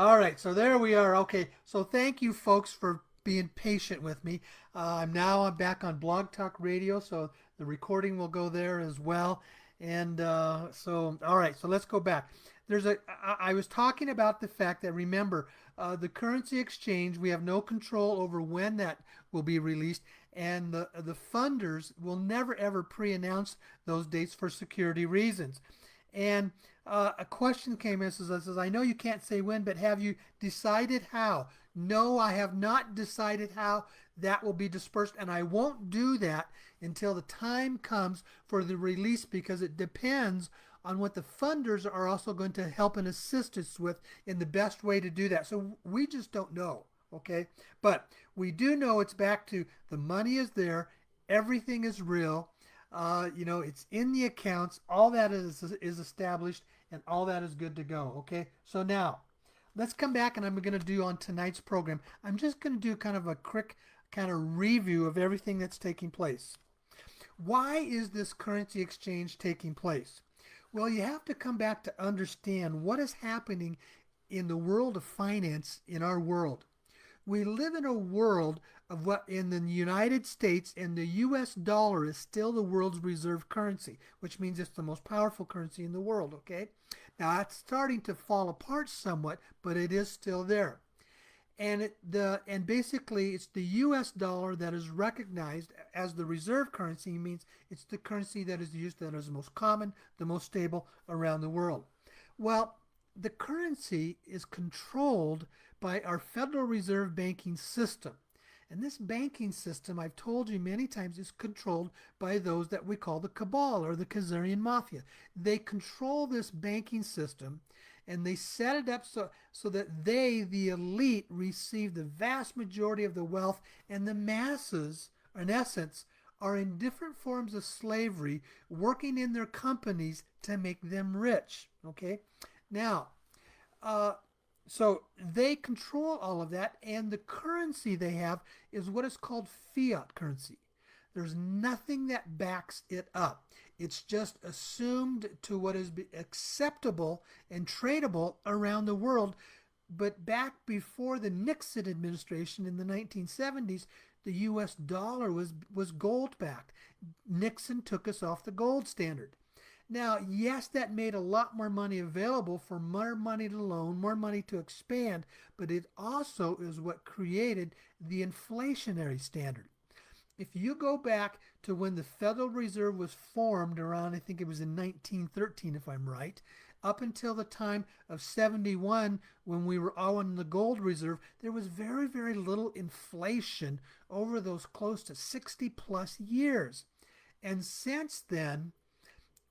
All right, so there we are. Okay, so thank you folks for being patient with me. I'm back on Blog Talk Radio, so the recording will go there as well. And all right, so let's go back. I was talking about the fact that remember, the currency exchange, we have no control over when that will be released, and the funders will never ever pre-announce those dates for security reasons. And a question came in says, I know you can't say when, but have you decided how? No, I have not decided how that will be dispersed, and I won't do that until the time comes for the release because it depends on what the funders are also going to help and assist us with in the best way to do that. So we just don't know, okay? But we do know it's back to the money is there, everything is real, it's in the accounts. All that is established, and all that is good to go. Okay. So now, let's come back, and I'm going to do on tonight's program. I'm just going to do kind of a quick kind of review of everything that's taking place. Why is this currency exchange taking place? Well, you have to come back to understand what is happening in the world of finance in our world. We live in a world of what in the United States and the US dollar is still the world's reserve currency, which means it's the most powerful currency in the world, okay? Now it's starting to fall apart somewhat, but it is still there. And basically it's the US dollar that is recognized as the reserve currency means it's the currency that is used that is the most common, the most stable around the world. Well, the currency is controlled by our Federal Reserve banking system. And this banking system, I've told you many times, is controlled by those that we call the cabal or the Khazarian mafia. They control this banking system and they set it up so that they, the elite, receive the vast majority of the wealth, and the masses, in essence, are in different forms of slavery, working in their companies to make them rich. Okay? Now, so they control all of that, and the currency they have is what is called fiat currency. There's nothing that backs it up. It's just assumed to what is acceptable and tradable around the world. But back before the Nixon administration in the 1970s, the US dollar was gold backed. Nixon took us off the gold standard. Now, yes, that made a lot more money available for more money to loan, more money to expand, but it also is what created the inflationary standard. If you go back to when the Federal Reserve was formed around, I think it was in 1913, if I'm right, up until the time of 71 when we were all in the gold reserve, there was very, very little inflation over those close to 60 plus years. And since then,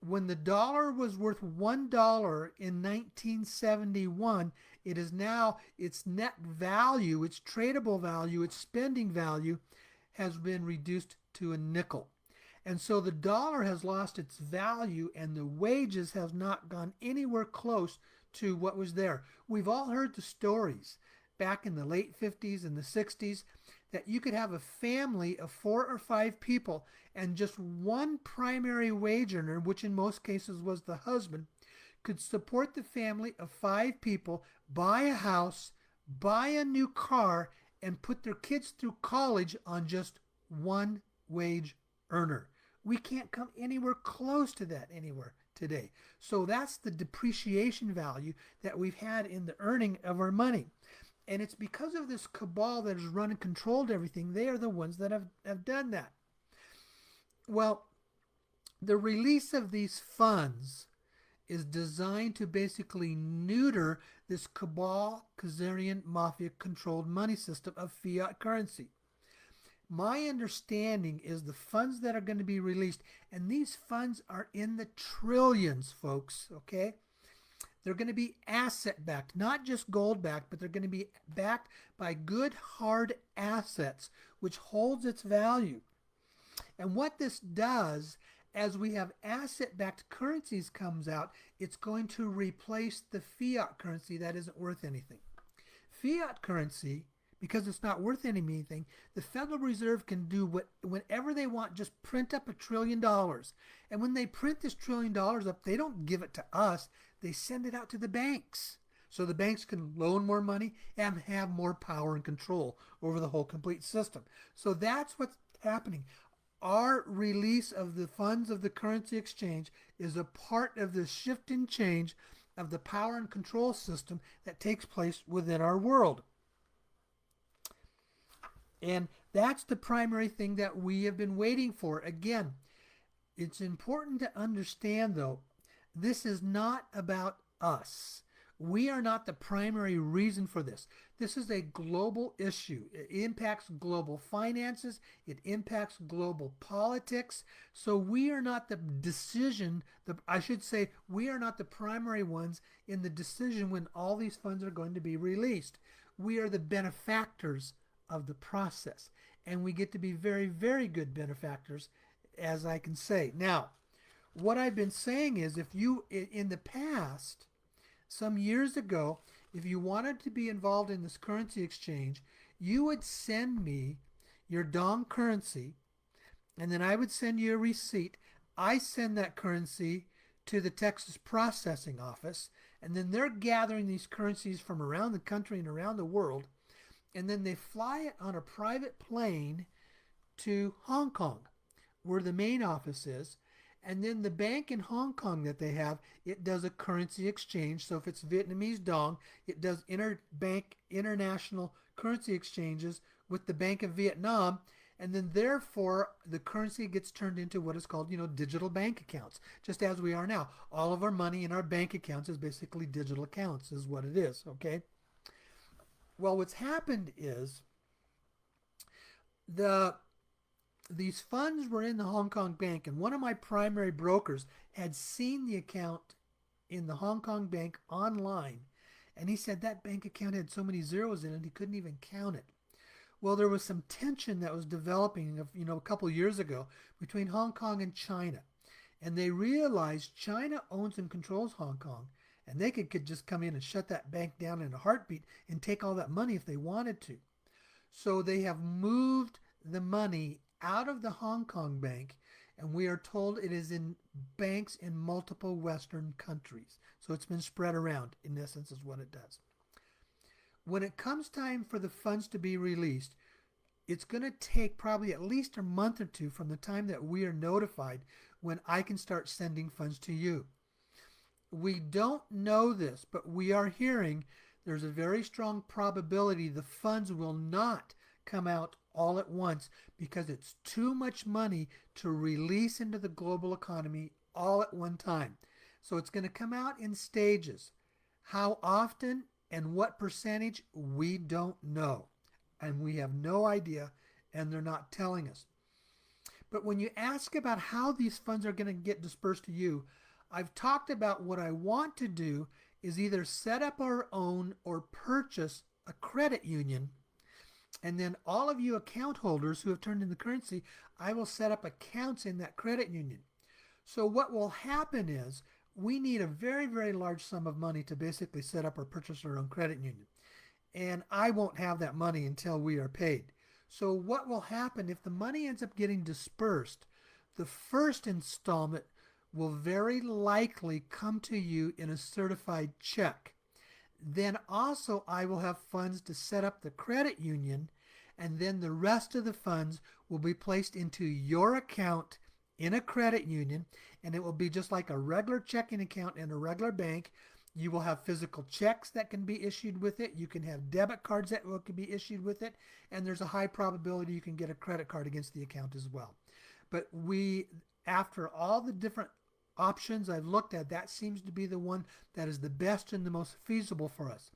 when the dollar was worth $1 in 1971, it is now its net value, its tradable value, its spending value has been reduced to a nickel. And so the dollar has lost its value and the wages have not gone anywhere close to what was there. We've all heard the stories back in the late 50s and the 60s that you could have a family of 4 or 5 people and just one primary wage earner, which in most cases was the husband, could support the family of 5 people, buy a house, buy a new car, and put their kids through college on just one wage earner. We can't come anywhere close to that anywhere today. So that's the depreciation value that we've had in the earning of our money. And it's because of this cabal that has run and controlled everything. They are the ones that have done that. Well, the release of these funds is designed to basically neuter this cabal, Khazarian mafia controlled money system of fiat currency. My understanding is the funds that are going to be released, and these funds are in the trillions, folks, okay? They're going to be asset backed, not just gold backed, but they're going to be backed by good hard assets, which holds its value. And what this does, as we have asset-backed currencies comes out, it's going to replace the fiat currency that isn't worth anything. Fiat currency, because it's not worth anything, the Federal Reserve can do whenever they want, just print up $1 trillion. And when they print this $1 trillion up, they don't give it to us. They send it out to the banks. so the banks can loan more money and have more power and control over the whole complete system. So that's what's happening. Our release of the funds of the currency exchange is a part of the shift and change of the power and control system that takes place within our world. And that's the primary thing that we have been waiting for. Again, it's important to understand, though, this is not about us. We are not the primary reason for this. This is a global issue. It impacts global finances. It impacts global politics. So we are not the decision, I should say, we are not the primary ones in the decision when all these funds are going to be released. We are the benefactors of the process. And we get to be very, very good benefactors, as I can say. Now, what I've been saying is, if you, in the past, some years ago, if you wanted to be involved in this currency exchange, you would send me your dong currency, and then I would send you a receipt. I send that currency to the Texas processing office, and then they're gathering these currencies from around the country and around the world, and then they fly it on a private plane to Hong Kong, where the main office is. And then the bank in Hong Kong that they have, it does a currency exchange. So if it's Vietnamese dong, it does interbank international currency exchanges with the Bank of Vietnam. And then therefore the currency gets turned into what is called, digital bank accounts, just as we are now. All of our money in our bank accounts is basically digital accounts, is what it is. Okay. Well, what's happened is these funds were in the Hong Kong bank, and one of my primary brokers had seen the account in the Hong Kong bank online, and he said that bank account had so many zeros in it he couldn't even count it. Well, there was some tension that was developing, a couple years ago between Hong Kong and China, and they realized China owns and controls Hong Kong, and they could just come in and shut that bank down in a heartbeat and take all that money if they wanted to. So they have moved the money out of the Hong Kong bank, and we are told it is in banks in multiple Western countries. So it's been spread around, in essence, is what it does. When it comes time for the funds to be released, it's going to take probably at least a month or two from the time that we are notified when I can start sending funds to you. We don't know this, but we are hearing there's a very strong probability the funds will not come out all at once because it's too much money to release into the global economy all at one time. So it's going to come out in stages. How often and what percentage, we don't know. And we have no idea, and they're not telling us. But when you ask about how these funds are going to get dispersed to you, I've talked about what I want to do is either set up our own or purchase a credit union. And then all of you account holders who have turned in the currency, I will set up accounts in that credit union. So what will happen is we need a very, very large sum of money to basically set up or purchase our own credit union. And I won't have that money until we are paid. So what will happen if the money ends up getting dispersed? The first installment will very likely come to you in a certified check. Then also I will have funds to set up the credit union, and then the rest of the funds will be placed into your account in a credit union, and it will be just like a regular checking account in a regular bank. You will have physical checks that can be issued with it. You can have debit cards that can be issued with it, and there's a high probability you can get a credit card against the account as well. But after all the different options I've looked at, that seems to be the one that is the best and the most feasible for us.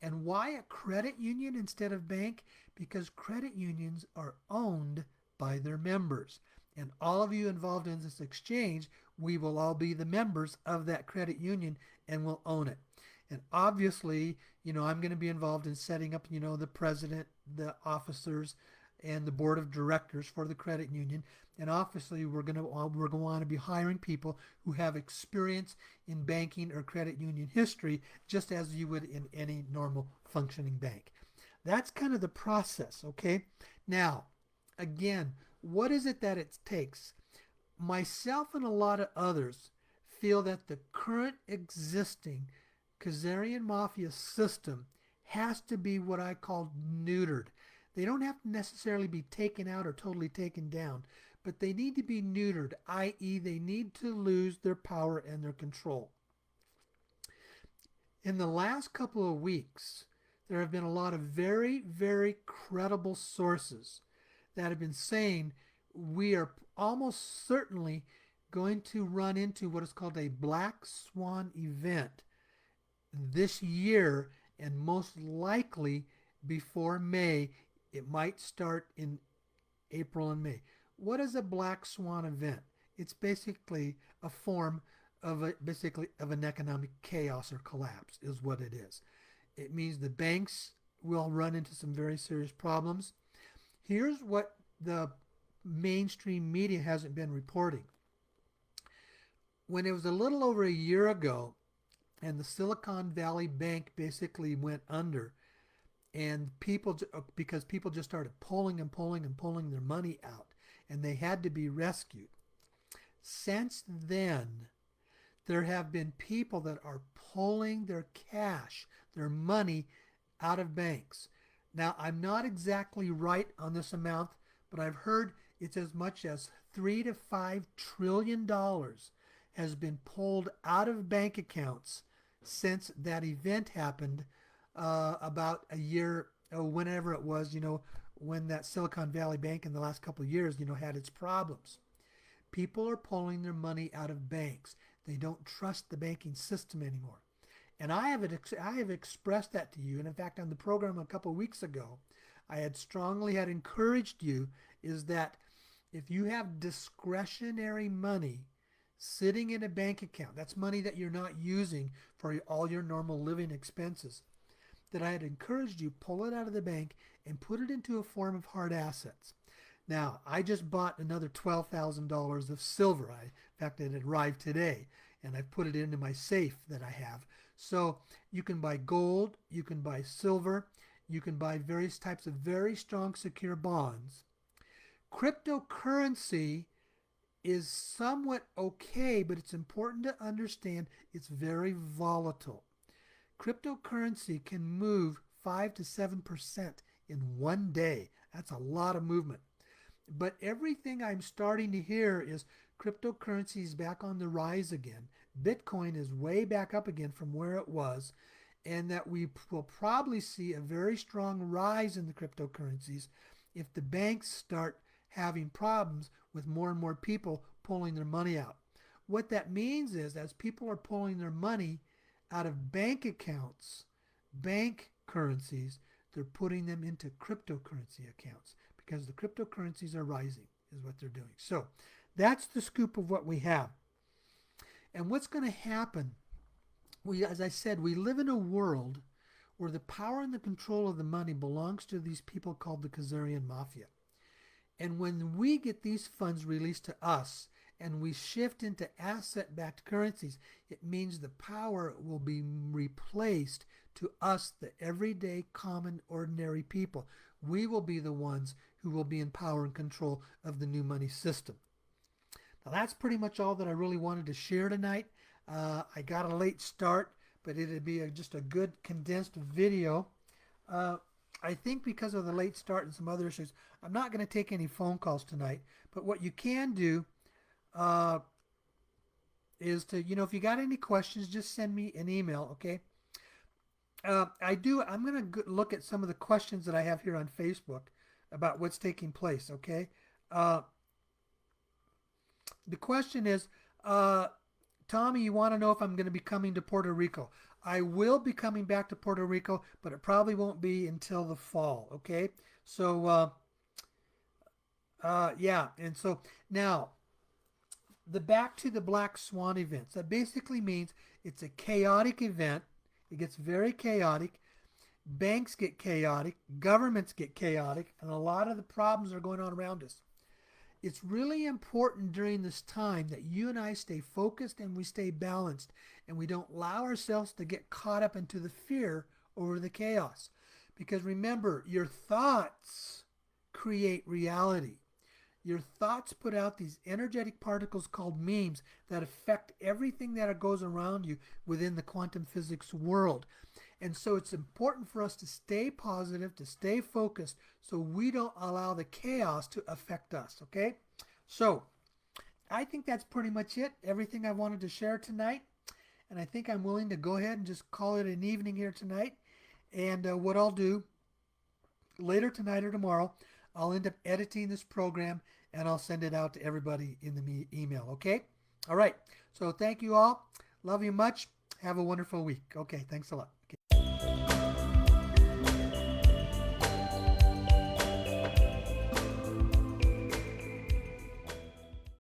And why a credit union instead of bank? Because credit unions are owned by their members. And all of you involved in this exchange, we will all be the members of that credit union and will own it. And obviously, I'm going to be involved in setting up, the president, the officers, and the board of directors for the credit union. And obviously, we're going to want to be hiring people who have experience in banking or credit union history, just as you would in any normal functioning bank. That's kind of the process, okay? Now, again, what is it that it takes? Myself and a lot of others feel that the current existing Khazarian mafia system has to be what I call neutered. They don't have to necessarily be taken out or totally taken down, but they need to be neutered, i.e., they need to lose their power and their control. In the last couple of weeks, there have been a lot of very, very credible sources that have been saying we are almost certainly going to run into what is called a black swan event this year, and most likely before May. It might start in April and May. What is a black swan event? It's basically a form of an economic chaos or collapse is what it is. It means the banks will run into some very serious problems. Here's what the mainstream media hasn't been reporting. When it was a little over a year ago and the Silicon Valley Bank basically went under, and because people just started pulling their money out, and they had to be rescued. Since then, there have been people that are pulling their cash, their money, out of banks. Now, I'm not exactly right on this amount, but I've heard it's as much as $3 to $5 trillion has been pulled out of bank accounts since that event happened about a year, whenever it was, when that Silicon Valley Bank in the last couple of years, had its problems. People are pulling their money out of banks. They don't trust the banking system anymore. And I have expressed that to you. And in fact, on the program a couple of weeks ago, I had encouraged you is that if you have discretionary money sitting in a bank account, that's money that you're not using for all your normal living expenses, that I had encouraged you pull it out of the bank and put it into a form of hard assets. Now, I just bought another $12,000 of silver. In fact, it arrived today, and I've put it into my safe that I have. So you can buy gold, you can buy silver, you can buy various types of very strong secure bonds. Cryptocurrency is somewhat okay, but it's important to understand it's very volatile. Cryptocurrency can move 5 to 7% in one day. That's a lot of movement. But everything I'm starting to hear is cryptocurrency is back on the rise again. Bitcoin is way back up again from where it was, and that we will probably see a very strong rise in the cryptocurrencies if the banks start having problems with more and more people pulling their money out. What that means is as people are pulling their money out of bank accounts, bank currencies, they're putting them into cryptocurrency accounts because the cryptocurrencies are rising is what they're doing. So that's the scoop of what we have. And what's going to happen, as I said, we live in a world where the power and the control of the money belongs to these people called the Khazarian Mafia. And when we get these funds released to us and we shift into asset-backed currencies, it means the power will be replaced to us, the everyday, common, ordinary people. We will be the ones who will be in power and control of the new money system. Now that's pretty much all that I really wanted to share tonight. I got a late start, but it'd be just a good condensed video. I think because of the late start and some other issues, I'm not going to take any phone calls tonight. But what you can do is to, if you got any questions, just send me an email, okay? I'm going to look at some of the questions that I have here on Facebook about what's taking place, okay? The question is, Tommy, you want to know if I'm going to be coming to Puerto Rico. I will be coming back to Puerto Rico, but it probably won't be until the fall, okay? So, yeah, and so now, back to the Black Swan events. That basically means it's a chaotic event. It gets very chaotic. Banks get chaotic. Governments get chaotic. And a lot of the problems are going on around us. It's really important during this time that you and I stay focused and we stay balanced and we don't allow ourselves to get caught up into the fear over the chaos. Because remember, your thoughts create reality. Your thoughts put out these energetic particles called memes that affect everything that goes around you within the quantum physics world. And so it's important for us to stay positive, to stay focused, so we don't allow the chaos to affect us, okay? So I think that's pretty much it, everything I wanted to share tonight. And I think I'm willing to go ahead and just call it an evening here tonight. And what I'll do later tonight or tomorrow, I'll end up editing this program and I'll send it out to everybody in the email, okay? All right. So thank you all. Love you much. Have a wonderful week. Okay, thanks a lot. Okay.